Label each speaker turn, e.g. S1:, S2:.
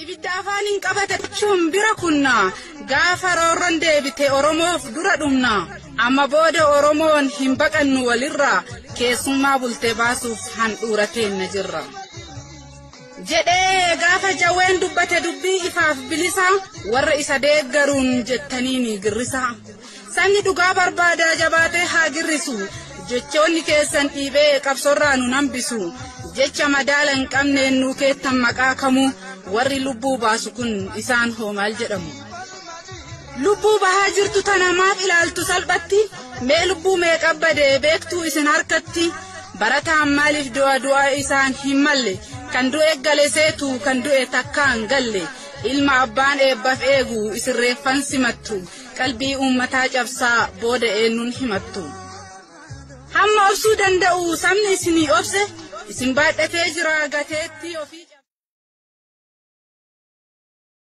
S1: Ibidda afaanin qabachuun bira kunna gaafa roorroon deebite Oromoof dura dhumna amma booda Oromoon hin baqannu walirra keessummaa bultee baasuuf handhuurateen jirra. Jedhee gaafa jawween dubbate dubbii ifaaf bilisa warra isa deeggaruun jettaniin girrisa. Sanni dhugaa barbaada jabaatee haa girrisu jechoonni keessan dhiibee qabsorraa nu nambisu jecha madaala hin qabneen nu keettan maqaa kamu warri lubbuu baasu kun isaan hoomaal jedhamu. Lubbuu bahaa jirtu tana maaf ilaaltu salphatti mee lubbuu mee qabbade beektuu isin harkatti barataan maaliif du'a isaan hin malle kan du'e gale seetu kan du'e takkaan galle ilma abbaan eebbaaf eegu isin reeffan simattu qalbii uummataa cabsaa booda eenyuun himattu. Hamma obsuu danda'u sabni isinii obse isin baadhatee jira gateetti ofii